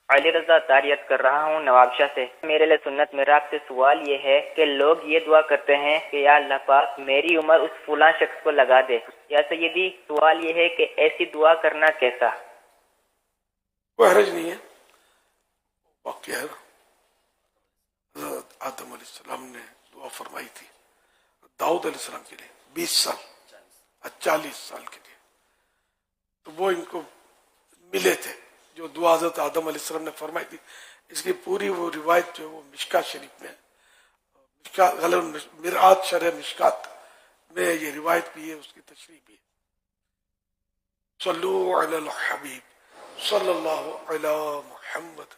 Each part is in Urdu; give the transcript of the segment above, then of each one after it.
علی رضا تاریت کر رہا ہوں نوابشاہ سے۔ میرے لیے سنت میراب سے سوال یہ ہے کہ لوگ یہ دعا کرتے ہیں کہ یا اللہ پاک میری عمر اس فلاں شخص کو لگا دے۔ یا سیدی سوال یہ ہے کہ ایسی دعا کرنا کیسا؟ کوئی حرج نہیں ہے، واقعہ ہے، حضرت آدم علیہ السلام نے دعا فرمائی تھی داؤد علیہ السلام کے لیے 20 سال 40 سال کے لیے، تو وہ ان کو ملے تھے جو دعا حضرت آدم علیہ السلام نے فرمائی تھی۔ اس کی پوری وہ روایت جو ہے وہ مشکات شریف میں ہے، مرآت شرح مشکات میں یہ روایت بھی ہے، اس کی تشریح بھی ہے۔ صلو علی الحبیب صلی اللہ علی محمد۔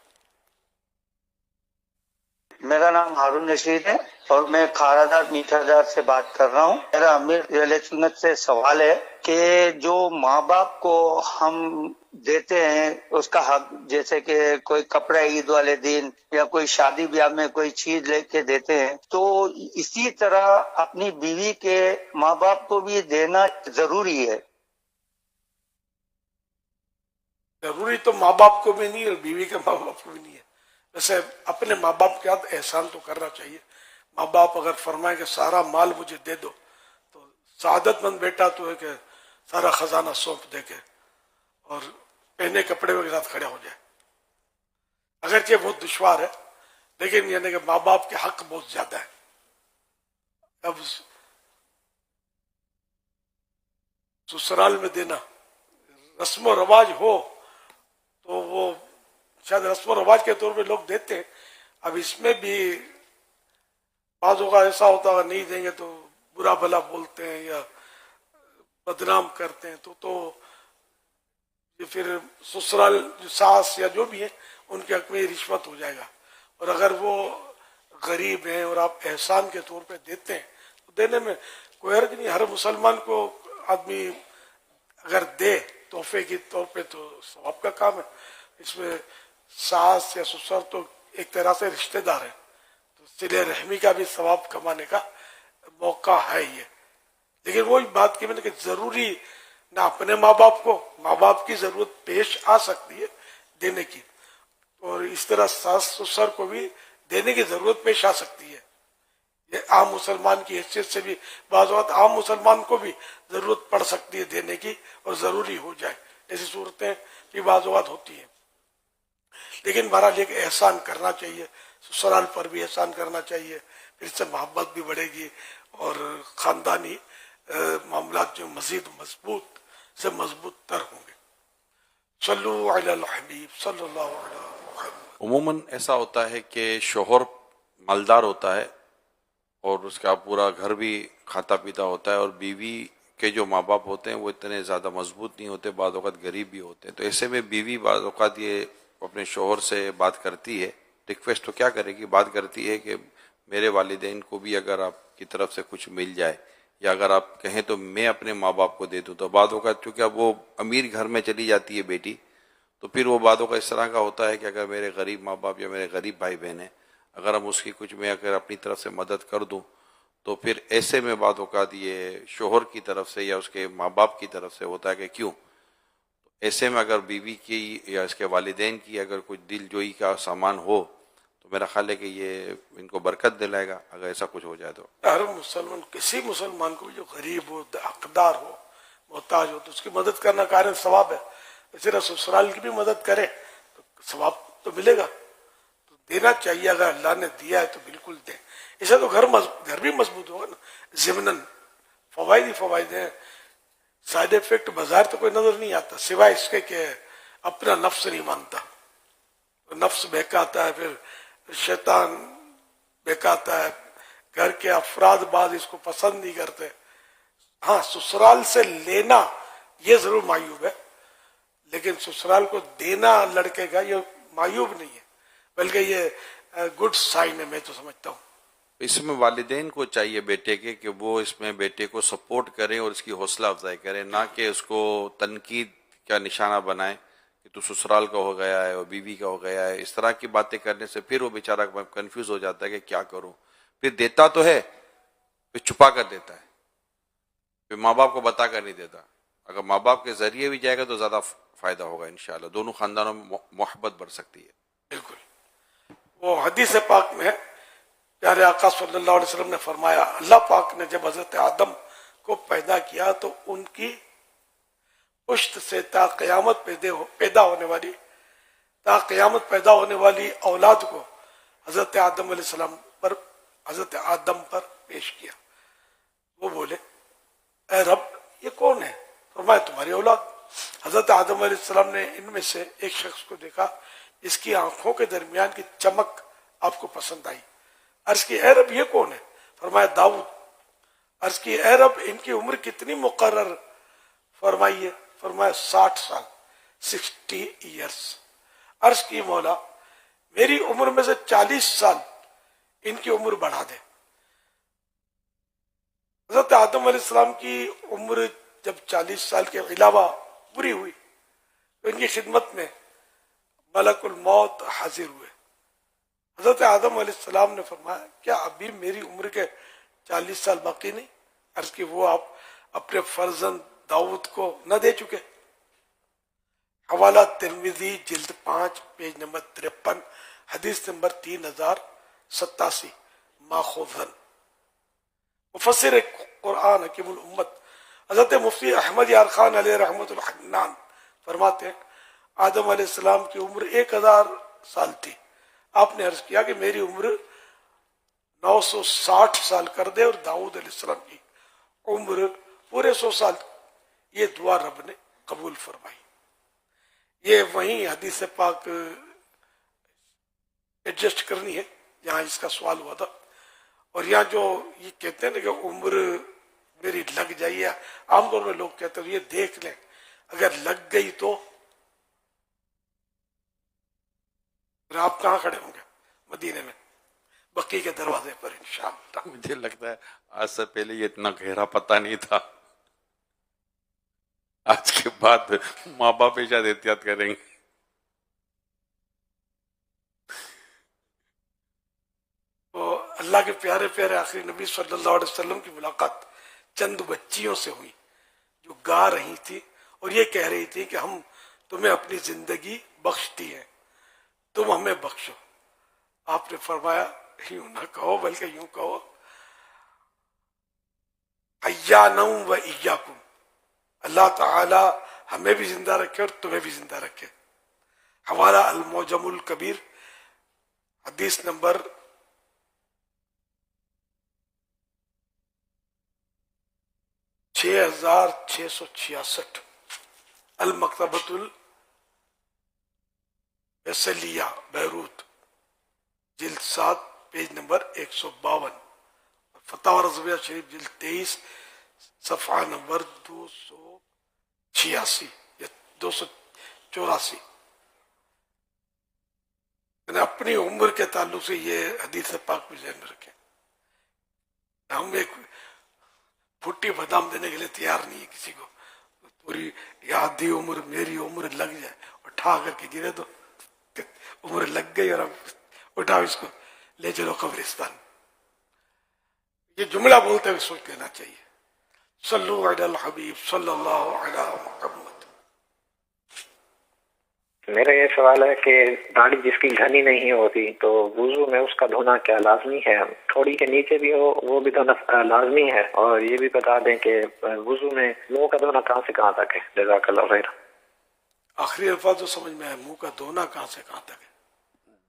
میرا نام ہارون رشید ہے اور میں کھارا دار میٹھا دار سے بات کر رہا ہوں۔ میرا امیر اہل سنت سے سوال ہے کہ جو ماں باپ کو ہم دیتے ہیں اس کا حق، جیسے کہ کوئی کپڑا عید والے دن یا کوئی شادی بیاہ میں کوئی چیز لے کے دیتے ہیں، تو اسی طرح اپنی بیوی کے ماں باپ کو بھی دینا ضروری ہے؟ ضروری تو ماں باپ کو بھی نہیں اور بیوی کے ماں باپ کو بھی نہیں ہے، ویسے اپنے ماں باپ کے ساتھ احسان تو کرنا چاہیے۔ ماں باپ اگر فرمائیں کہ سارا مال مجھے دے دو، تو سعادت مند بیٹا تو ہے کہ سارا خزانہ سونپ دے کے اور پہنے کپڑے کے ساتھ کھڑے ہو جائے، اگرچہ بہت دشوار ہے، لیکن یعنی کہ ماں باپ کے حق بہت زیادہ ہے۔ اب سسرال میں دینا رسم و رواج ہو تو وہ شاید رسم و رواج کے طور پہ لوگ دیتے ہیں، اب اس میں بھی بعض اوقات ایسا ہوتا ہے نہیں دیں گے تو برا بھلا بولتے ہیں یا بدنام کرتے ہیں، تو یہ پھر سسرال جو ساس یا جو بھی ہے ان کے حق میں رشوت ہو جائے گا۔ اور اگر وہ غریب ہیں اور آپ احسان کے طور پہ دیتے ہیں تو دینے میں کوئی حرج نہیں۔ ہر مسلمان کو آدمی اگر دے تحفے کے طور پہ تو ثواب کا کام ہے، اس میں ساس یا سسر تو ایک طرح سے رشتہ دار ہیں، تو صلہ رحمی کا بھی ثواب کمانے کا موقع ہے یہ۔ لیکن وہی بات کی میں نے کہ ضروری نہ اپنے ماں باپ کو، ماں باپ کی ضرورت پیش آ سکتی ہے دینے کی، اور اس طرح ساس سسر کو بھی دینے کی ضرورت پیش آ سکتی ہے۔ یہ عام مسلمان کی حیثیت سے بھی بعض اوقات عام مسلمان کو بھی ضرورت پڑ سکتی ہے دینے کی اور ضروری ہو جائے، ایسی صورتیں بھی بعض اوقات ہوتی ہیں۔ لیکن بہرحال ایک احسان کرنا چاہیے، سسرال پر بھی احسان کرنا چاہیے، پھر اس سے محبت بھی بڑھے گی اور خاندانی معاملات جو مزید مضبوط سے مضبوط تر ہوں گے۔ صلو علی الحبیب صلی اللہ علیہ وسلم۔ عموماً ایسا ہوتا ہے کہ شوہر مالدار ہوتا ہے اور اس کا پورا گھر بھی کھاتا پیتا ہوتا ہے، اور بیوی کے جو ماں باپ ہوتے ہیں وہ اتنے زیادہ مضبوط نہیں ہوتے، بعض اوقات غریب بھی ہوتے ہیں۔ تو ایسے میں بیوی بعض اوقات یہ اپنے شوہر سے بات کرتی ہے، ریکویسٹ تو کیا کرے گی، بات کرتی ہے کہ میرے والدین کو بھی اگر آپ کی طرف سے کچھ مل جائے، یا اگر آپ کہیں تو میں اپنے ماں باپ کو دے دوں۔ تو بعض اوقات چونکہ اب وہ امیر گھر میں چلی جاتی ہے بیٹی، تو پھر وہ بعض اوقات اس طرح کا ہوتا ہے کہ اگر میرے غریب ماں باپ یا میرے غریب بھائی بہن ہیں، اگر ہم اس کی کچھ میں اگر اپنی طرف سے مدد کر دوں، تو پھر ایسے میں بعض اوقات یہ شوہر کی طرف سے یا اس کے ماں باپ کی طرف سے ہوتا ہے کہ کیوں۔ ایسے میں اگر بیوی کی یا اس کے والدین کی اگر کچھ دل جوئی کا سامان ہو تو میرا خیال ہے کہ یہ ان کو برکت دلائے گا اگر ایسا کچھ ہو جائے تو۔ ہر مسلمان، کسی مسلمان کو جو غریب ہو، حقدار ہو، محتاج ہو، تو اس کی مدد کرنا قائم ثواب ہے۔ اسی طرح سسرال کی بھی مدد کرے تو ثواب تو ملے گا، تو دینا چاہیے۔ اگر اللہ نے دیا ہے تو بالکل دیں، اسے تو گھر بھی مضبوط ہوگا نا۔ ضمناً فوائد ہی فوائد ہیں، سائیڈ افیکٹ بظاہر تو کوئی نظر نہیں آتا سوائے اس کے کہ اپنا نفس نہیں مانتا، نفس بہکاتا ہے، پھر شیطان بہکاتا ہے، گھر کے افراد بعض اس کو پسند نہیں کرتے۔ ہاں سسرال سے لینا یہ ضرور معیوب ہے، لیکن سسرال کو دینا لڑکے کا یہ معیوب نہیں ہے، بلکہ یہ گڈ سائن ہے، میں تو سمجھتا ہوں۔ اس میں والدین کو چاہیے بیٹے کے کہ وہ اس میں بیٹے کو سپورٹ کریں اور اس کی حوصلہ افزائی کریں، نہ کہ اس کو تنقید کا نشانہ بنائیں کہ تو سسرال کا ہو گیا ہے اور بیوی کا ہو گیا ہے۔ اس طرح کی باتیں کرنے سے پھر وہ بیچارہ کنفیوز ہو جاتا ہے کہ کیا کروں، پھر دیتا تو ہے پھر چھپا کر دیتا ہے، پھر ماں باپ کو بتا کر نہیں دیتا۔ اگر ماں باپ کے ذریعے بھی جائے گا تو زیادہ فائدہ ہوگا انشاءاللہ. دونوں خاندانوں میں محبت بڑھ سکتی ہے. بالکل. وہ حدیث پاک میں پیارے آقا صلی اللہ علیہ وسلم نے فرمایا، اللہ پاک نے جب حضرت آدم کو پیدا کیا تو ان کی پشت سے تا قیامت پیدا ہونے والی اولاد کو حضرت آدم علیہ السلام پر، حضرت آدم پر پیش کیا. وہ بولے اے رب یہ کون ہے؟ فرمایا تمہاری اولاد. حضرت آدم علیہ السلام نے ان میں سے ایک شخص کو دیکھا جس کی آنکھوں کے درمیان کی چمک آپ کو پسند آئی. عرض کی اے رب یہ کون ہے؟ فرمایا داؤد. عرض کی اے رب ان کی عمر کتنی مقرر فرمائیے؟ فرمایا 60 سال، 60 ایئرس. عرض کی مولا میری عمر میں سے 40 سال ان کی عمر بڑھا دے. حضرت آدم علیہ السلام کی عمر جب 40 سال کے علاوہ پوری ہوئی تو ان کی خدمت میں ملک الموت حاضر ہوئے. حضرت آدم علیہ السلام نے فرمایا کیا ابھی میری عمر کے 40 سال باقی نہیں؟ عرض کی وہ آپ اپنے فرزند داؤد کو نہ دے چکے؟ حوالہ ترمذی جلد 5 پیج نمبر 53 حدیث نمبر 3087 ماخوذن. مفسر قرآن حکیم الامت حضرت مفتی احمد یار خان علیہ رحمت الحنان فرماتے ہیں آدم علیہ السلام کی عمر 1000 سال تھی. آپ نے عرض کیا کہ میری عمر 960 سال کر دے اور داؤد علیہ السلام کی عمر پورے 100 سال. یہ دعا رب نے قبول فرمائی. یہ وہیں حدیث پاک ایڈجسٹ کرنی ہے جہاں اس کا سوال ہوا تھا. اور یہاں جو یہ کہتے ہیں نا کہ عمر میری لگ جائیے، عام طور میں لوگ کہتے ہیں یہ دیکھ لیں اگر لگ گئی تو پھر آپ کہاں کھڑے ہوں گے؟ مدینے میں بقی کے دروازے پر انشاءاللہ. مجھے لگتا ہے آج سے پہلے یہ اتنا گہرا پتہ نہیں تھا. آج کے بعد ماں باپ شاید احتیاط کریں گے. تو اللہ کے پیارے پیارے آخری نبی صلی اللہ علیہ وسلم کی ملاقات چند بچیوں سے ہوئی جو گا رہی تھی اور یہ کہہ رہی تھی کہ ہم تمہیں اپنی زندگی بخشتی ہیں، تم ہمیں بخشو. آپ نے فرمایا یوں نہ کہو بلکہ یوں کہو احیانا و ایاکم، اللہ تعالی ہمیں بھی زندہ رکھے اور تمہیں بھی زندہ رکھے. حوالہ المعجم الکبیر حدیث نمبر 6666 المکتبۃ الفیصلیہ بیروت جلد 7 پیج نمبر 152، فتاوی رضویہ شریف جلد 23 صفحہ نمبر 286 یا 284. اپنی عمر کے تعلق سے یہ حدیث پاک بھی ذہن میں رکھیں. ہم ایک پھٹی بادام دینے کے لیے تیار نہیں ہے کسی کو. پوری آدھی عمر میری عمر لگ جائے اٹھا کر کے گرے تو عمر لگ گئی اور اب اٹھاؤ اس کو لے چلو قبرستان. یہ جملہ بولتے ہوئے سوچ لینا چاہیے. صلو علی الحبیب صلی اللہ علی محمد. میرا یہ سوال ہے کہ داڑھی جس کی گھنی نہیں ہوتی تو وضو میں اس کا دھونا کیا لازمی ہے؟ تھوڑی کے نیچے بھی ہو وہ بھی دھونا لازمی ہے. اور یہ بھی بتا دیں کہ وضو میں منہ کا دھونا کہاں سے کہاں تک ہے؟ جزاک اللہ خیر. آخری الفاظ تو سمجھ میں آئے، منہ کا دھونا کہاں سے کہاں تک ہے؟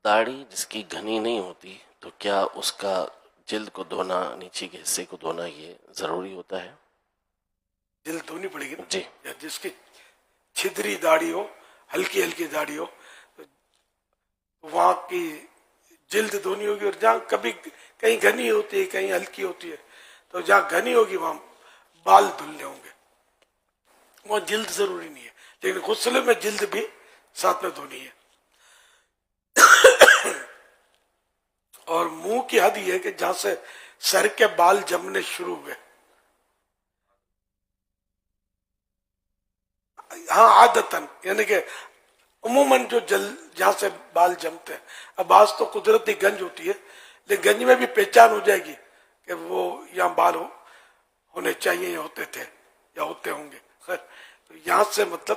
داڑھی جس کی گھنی نہیں ہوتی تو کیا اس کا جلد کو دھونا، نیچے کے حصے کو دھونا یہ ضروری ہوتا ہے؟ جلد دھونی پڑے گی نا جی. یا جس کی چھدری داڑھی ہو، ہلکی ہلکی داڑھی ہو تو وہاں کی جلد دھونی ہوگی. اور جہاں کبھی کہیں گھنی ہوتی ہے کہیں ہلکی ہوتی ہے تو جہاں گھنی ہوگی وہاں بال دھلنے ہوں گے. وہ جلد ضروری نہیں ہے، لیکن غسل میں جلد بھی ساتھ میں دھونی ہے. اور منہ کی حد یہ ہے کہ جہاں سے سر کے بال جمنے شروع ہوئے، ہاں عادتاً یعنی کہ عموماً جو جہاں سے بال جمتے ہیں، اب بعض تو قدرتی گنج ہوتی ہے لیکن گنج میں بھی پہچان ہو جائے گی کہ وہ یہاں بال ہونے چاہیے یا ہوتے تھے یا ہوتے ہوں گے. خیر تو یہاں سے مطلب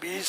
20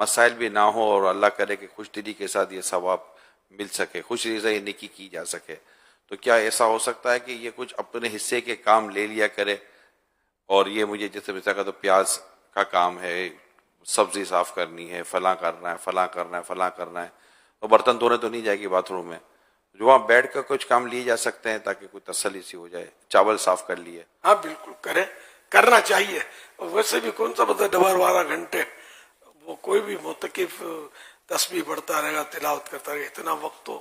مسائل بھی نہ ہو اور اللہ کرے کہ خوش دلی کے ساتھ یہ ثواب مل سکے، خوش دلی سے یہ نیکی کی جا سکے، تو کیا ایسا ہو سکتا ہے کہ یہ کچھ اپنے حصے کے کام لے لیا کرے اور یہ مجھے جیسے مثلا کہ تو پیاز کا کام ہے، سبزی صاف کرنی ہے، فلاں کرنا ہے، فلاں کرنا ہے، فلاں کرنا ہے، تو برتن دھونے تو نہیں جائے گی باتھ روم میں، جو وہاں بیٹھ کر کچھ کام لیے جا سکتے ہیں تاکہ کوئی تسلی سی ہو جائے، چاول صاف کر لیے؟ ہاں بالکل کریں، کرنا چاہیے. اور ویسے بھی کون سا مطلب 12 گھنٹے وہ کوئی بھی معتکف تسبیح پڑھتا رہے گا، تلاوت کرتا رہے گا، اتنا وقت تو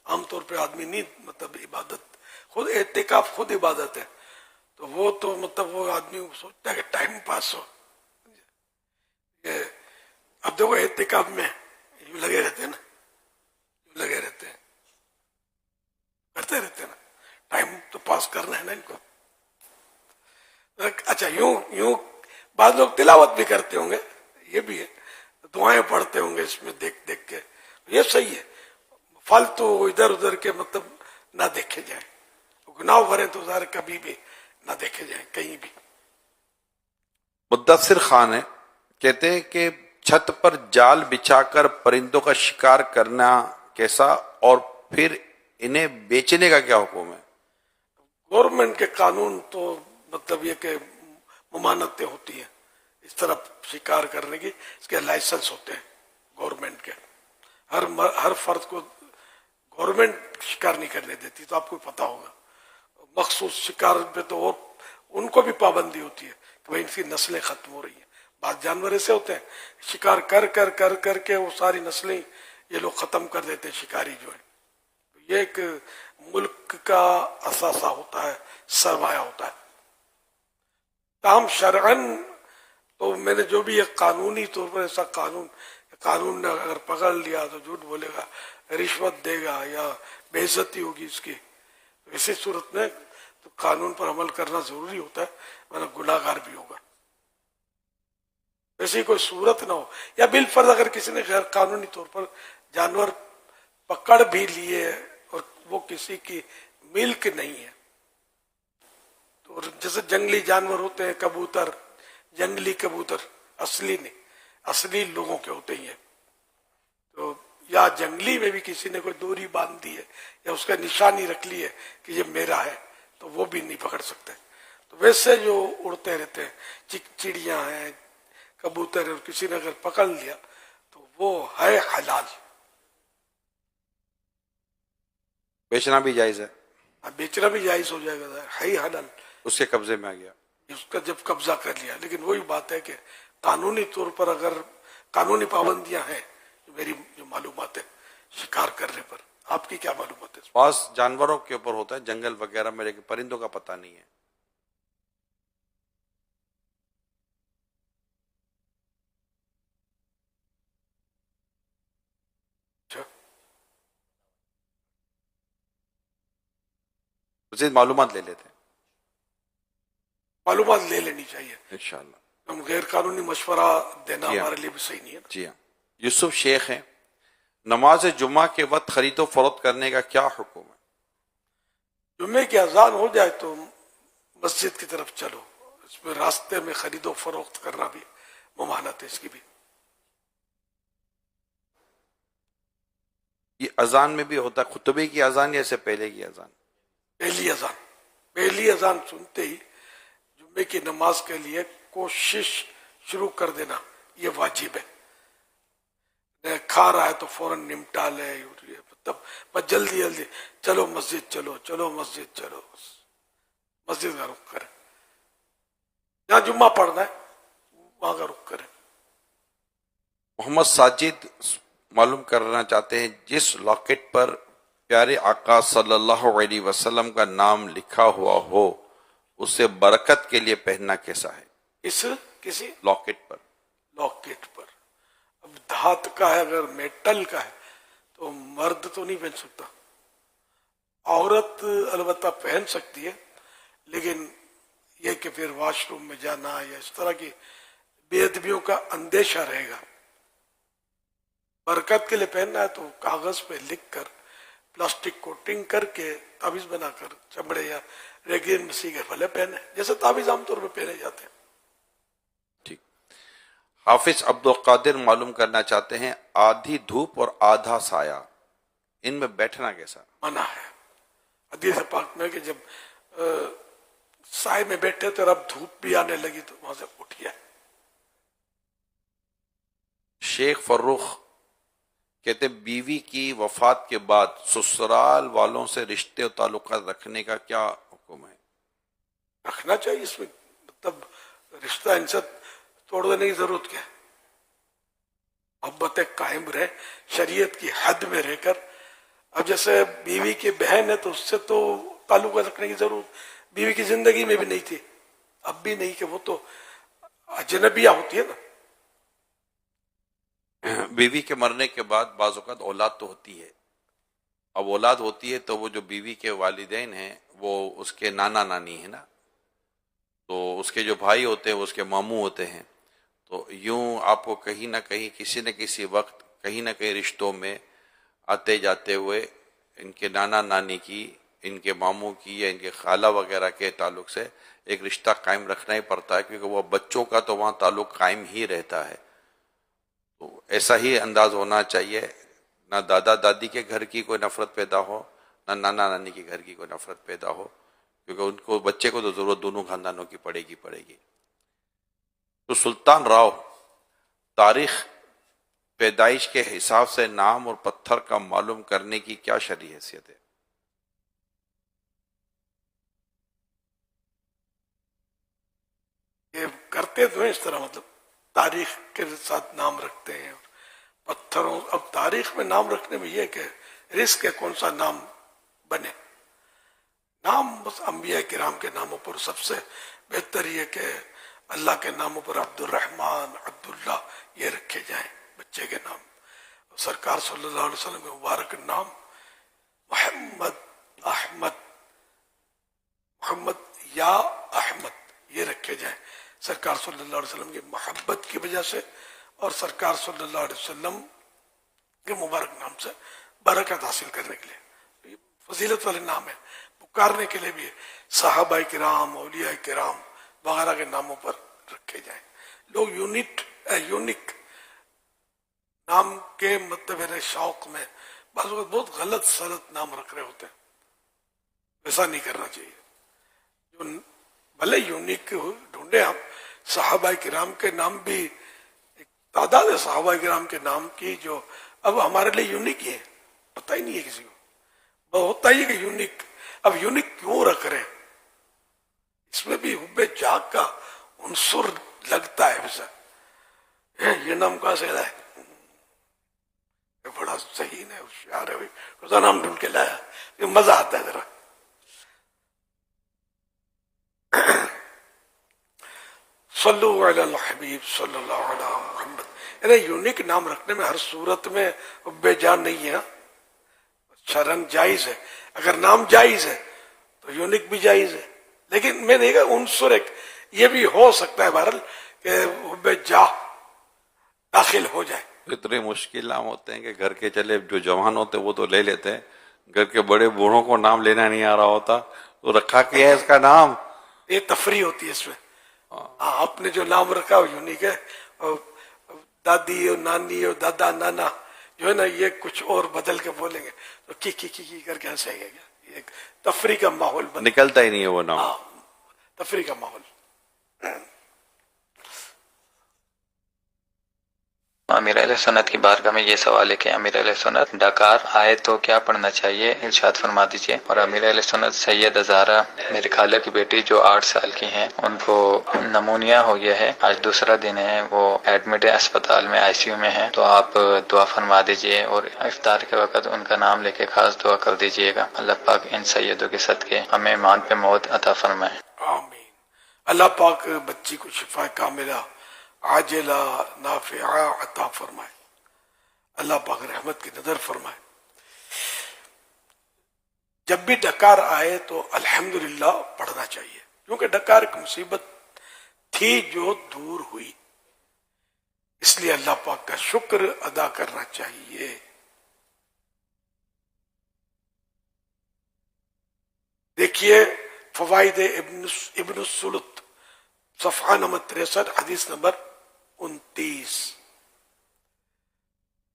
عام طور پہ آدمی نہیں، مطلب عبادت خود اعتکاف خود عبادت ہے، تو وہ تو مطلب وہ آدمی سوچتا ہے کہ ٹائم پاس ہو. اب دیکھو اعتکاف میں یوں لگے رہتے ہیں نا، یوں لگے رہتے ہیں، کرتے رہتے ہیں نا، ٹائم تو پاس کرنا ہے نا ان کو. اچھا یوں بعض لوگ تلاوت بھی کرتے ہوں گے، یہ بھی ہے، دعائیں پڑھتے ہوں گے اس میں دیکھ دیکھ کے، یہ صحیح ہے. فالتو ادھر ادھر کے مطلب نہ دیکھے جائیں، گناہ بھرے تو ظاہر کبھی بھی نہ دیکھے جائیں کہیں بھی. مدثر خان ہے، کہتے ہیں کہ چھت پر جال بچھا کر پرندوں کا شکار کرنا کیسا، اور پھر انہیں بیچنے کا کیا حکم ہے؟ گورنمنٹ کے قانون تو مطلب یہ کہ ممانتیں ہوتی ہیں اس طرح شکار کرنے کی، اس کے لائسنس ہوتے ہیں گورنمنٹ کے. ہر فرد کو گورنمنٹ شکار نہیں کرنے دیتی، تو آپ کو پتا ہوگا. مخصوص شکار پہ تو اور ان کو بھی پابندی ہوتی ہے کہ بھائی ان کی نسلیں ختم ہو رہی ہیں. بعض جانور ایسے ہوتے ہیں شکار کر کر کر کر کے وہ ساری نسلیں یہ لوگ ختم کر دیتے ہیں، شکاری جو ہے. یہ ایک ملک کا اثاثہ ہوتا ہے، سرمایہ ہوتا ہے. تاہم شرعاً تو میں نے جو بھی ایک قانونی طور پر ایسا قانون نے اگر پکڑ لیا تو جھوٹ بولے گا، رشوت دے گا یا بے عزتی ہوگی اس کی، اسی صورت میں تو قانون پر عمل کرنا ضروری ہوتا ہے، ورنہ گناہ گار بھی ہوگا. ایسی کوئی صورت نہ ہو، یا بالفرض اگر کسی نے غیر قانونی طور پر جانور پکڑ بھی لیے اور وہ کسی کی ملک نہیں ہے، تو جیسے جنگلی جانور ہوتے ہیں، کبوتر، جنگلی کبوتر اصلی نہیں، اصلی لوگوں کے ہوتے ہی ہیں، تو یا جنگلی میں بھی کسی نے کوئی ڈوری باندھ دی ہے یا اس کا نشانی رکھ لی ہے کہ یہ میرا ہے، تو وہ بھی نہیں پکڑ سکتے. تو ویسے جو اڑتے رہتے ہیں، چڑیاں ہیں، کبوتر ہے، اور کسی نے اگر پکڑ لیا تو وہ ہے حلال. بیچنا بھی جائز ہے؟ بیچنا بھی جائز ہو جائے گا، ہے ہی حلال، اس کے قبضے میں آ گیا، اس کا جب قبضہ کر لیا. لیکن وہی بات ہے کہ قانونی طور پر اگر قانونی پابندیاں ہیں، میری جو معلومات ہے شکار کرنے پر، آپ کی کیا معلومات ہے؟ بعض جانوروں کے اوپر ہوتا ہے جنگل وغیرہ میں، لیکن پرندوں کا پتہ نہیں ہے. مزید معلومات لے لیتے ہیں، معلومات لے لینی چاہیے. انشاءاللہ. ہم غیر قانونی مشورہ دینا ہمارے لیے بھی صحیح نہیں ہے. جی ہاں. یوسف شیخ ہیں، نماز جمعہ کے وقت خرید و فروخت کرنے کا کیا حکم ہے؟ جمعے کی اذان ہو جائے تو مسجد کی طرف چلو، اس میں راستے میں خرید و فروخت کرنا بھی ممانعت ہے اس کی بھی. یہ اذان میں بھی ہوتا ہے خطبے کی اذان یا اس سے پہلے کی اذان؟ پہلی اذان سنتے ہی جمعے کی نماز کے لیے کوشش شروع کر دینا، یہ واجب ہے. کھا رہا ہے تو فوراً نمٹا لے، مطلب بس جلدی جلدی چلو مسجد، چلو مسجد، چلو مسجد کا رخ کرے. جہاں جمعہ پڑھنا ہے وہاں کا رخ کرے. محمد ساجد معلوم کرنا چاہتے ہیں، جس لاکٹ پر پیارے آقا صلی اللہ علیہ وسلم کا نام لکھا ہوا ہو اسے برکت کے لیے پہننا کیسا ہے؟ اس کسی لاکٹ پر اب دھات کا ہے، اگر میٹل کا ہے تو مرد تو نہیں پہن سکتا، عورت البتہ پہن سکتی ہے، لیکن یہ کہ پھر واش روم میں جانا یا اس طرح کی بے ادبیوں کا اندیشہ رہے گا. برکت کے لیے پہننا ہے تو کاغذ پہ لکھ کر پلاسٹک کوٹنگ کر کے تعویذ بنا کر چمڑے یا ریگزین میں سی کے بھلے پہنے، جیسے تعویذ عام طور پہ پہنے جاتے ہیں. ٹھیک. حافظ عبدالقادر معلوم کرنا چاہتے ہیں آدھی دھوپ اور آدھا سایہ ان میں بیٹھنا کیسا؟ منع ہے حدیث پاک میں کہ جب سائے میں بیٹھے تو اب دھوپ بھی آنے لگی تو وہاں سے اٹھیے. شیخ فروخ کہتے بیوی کی وفات کے بعد سسرال والوں سے رشتے و تعلقات رکھنے کا کیا حکم ہے؟ رکھنا چاہیے. اس میں مطلب رشتہ ان سے توڑ دینے کی ضرورت کیا ہے؟ محبت قائم رہے شریعت کی حد میں رہ کر. اب جیسے بیوی کی بہن ہے تو اس سے تو تعلق رکھنے کی ضرورت بیوی کی زندگی میں بھی نہیں تھی, اب بھی نہیں, کہ وہ تو اجنبیہ ہوتی ہے نا. بیوی کے مرنے کے بعد بعض اوقات اولاد تو ہوتی ہے. اب اولاد ہوتی ہے تو وہ جو بیوی کے والدین ہیں وہ اس کے نانا نانی ہیں نا, تو اس کے جو بھائی ہوتے ہیں وہ اس کے ماموں ہوتے ہیں. تو یوں آپ کو کہیں نہ کہیں کسی نہ کسی وقت کہیں نہ کہیں رشتوں میں آتے جاتے ہوئے ان کے نانا نانی کی, ان کے ماموں کی یا ان کے خالہ وغیرہ کے تعلق سے ایک رشتہ قائم رکھنا ہی پڑتا ہے, کیونکہ وہ بچوں کا تو وہاں تعلق قائم ہی رہتا ہے. تو ایسا ہی انداز ہونا چاہیے, نہ دادا دادی کے گھر کی کوئی نفرت پیدا ہو نہ نانا نانی کے گھر کی کوئی نفرت پیدا ہو, کیونکہ ان کو بچے کو تو ضرورت دونوں خاندانوں کی پڑے گی. تو سلطان راؤ تاریخ پیدائش کے حساب سے نام اور پتھر کا معلوم کرنے کی کیا شرعی حیثیت ہے؟ یہ کرتے تو ہیں اس طرح, مطلب تاریخ کے ساتھ نام رکھتے ہیں پتھروں. اب تاریخ میں نام رکھنے میں یہ کہ رزق ہے کون سا نام بنے. نام بس انبیاء کرام کے ناموں پر سب سے بہتر یہ کہ اللہ کے ناموں پر عبد الرحمن عبداللہ یہ رکھے جائیں بچے کے نام. سرکار صلی اللہ علیہ وسلم کے مبارک نام محمد احمد, محمد یا احمد یہ رکھے جائیں سرکار صلی اللہ علیہ وسلم کی محبت کی وجہ سے اور سرکار صلی اللہ علیہ وسلم کے مبارک نام سے برکت حاصل کرنے کے لیے. فضیلت والے نام ہے, پکارنے کے لیے بھی صحابہ کرام اولیاء کرام وغیرہ کے ناموں پر رکھے جائیں. لوگ یونیک نام کے مطلب شوق میں بعض اوقات بہت غلط سلط نام رکھ رہے ہوتے ہیں. ایسا نہیں کرنا چاہیے. جو بھلے یونیک ڈھونڈے ہم, صحابہ کرام کے نام بھی ایک تعداد ہے صحابہ کرام کے نام کی جو اب ہمارے لیے یونیک ہی ہے, پتہ ہی نہیں ہے کسی کو. ہوتا ہی کہ یونیک, اب یونیک کیوں رکھ رہے ہیں؟ اس میں بھی حب جاگ کا عنصر لگتا ہے. ویسا یہ نام کہاں سے آیا ہے, بڑا صحیح ہے, ہوشیار ہے, اس کا نام ڈھونڈ کے لایا, یہ مزہ آتا ہے ذرا. صلو علی الحبیب صلی اللہ علیہ محمد. یعنی یونیک نام رکھنے میں ہر صورت میں حب جان نہیں ہے. شرن جائز ہے, اگر نام جائز ہے تو یونیک بھی جائز ہے, لیکن میں نہیں کہا عنصر ایک یہ بھی ہو سکتا ہے بہرحال کہ حب جاہ داخل ہو جائے. اتنے مشکل نام ہوتے ہیں کہ گھر کے چلے جو جوان ہوتے ہیں وہ تو لے لیتے ہیں, گھر کے بڑے بوڑھوں کو نام لینا نہیں آ رہا ہوتا تو رکھا کیا ہے اس کا نام. یہ تفریح ہوتی ہے اس میں. آپ نے جو نام رکھا وہ یونیک ہے, اور دادی اور نانی اور دادا نانا جو ہے نا یہ کچھ اور بدل کے بولیں گے تو کی کر کے ہنسیں گے. ایک تفریح کا ماحول نکلتا ہی نہیں ہے وہ نام. تفریح کا ماحول. امیر علیہ سنت کی بارگاہ میں یہ سوال ہے کہ امیر علیہ سنت ڈکار آئے تو کیا پڑھنا چاہیے, ارشاد فرما دیجیے. اور امیر علیہ سنت سید ہزارہ میری خالہ کی بیٹی جو 8 سال کی ہیں, ان کو نمونیا ہو گیا ہے, آج دوسرا دن ہے, وہ ایڈمٹ ہے اسپتال میں ICU میں ہے, تو آپ دعا فرما دیجیے اور افطار کے وقت ان کا نام لے کے خاص دعا کر دیجیے گا. اللہ پاک ان سیدوں کے صدقے ہمیں ایمان پہ موت عطا فرمائے. آمین. اللہ پاک بچی کو شفا کاملہ عاجلہ نافعہ عطا فرمائے. اللہ پاک رحمت کی نظر فرمائے. جب بھی ڈکار آئے تو الحمدللہ پڑھنا چاہیے, کیونکہ ڈکار ایک مصیبت تھی جو دور ہوئی, اس لیے اللہ پاک کا شکر ادا کرنا چاہیے. دیکھیے فوائد ابن السلط صفحہ نمبر 63 حدیث نمبر 29.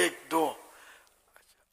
1 2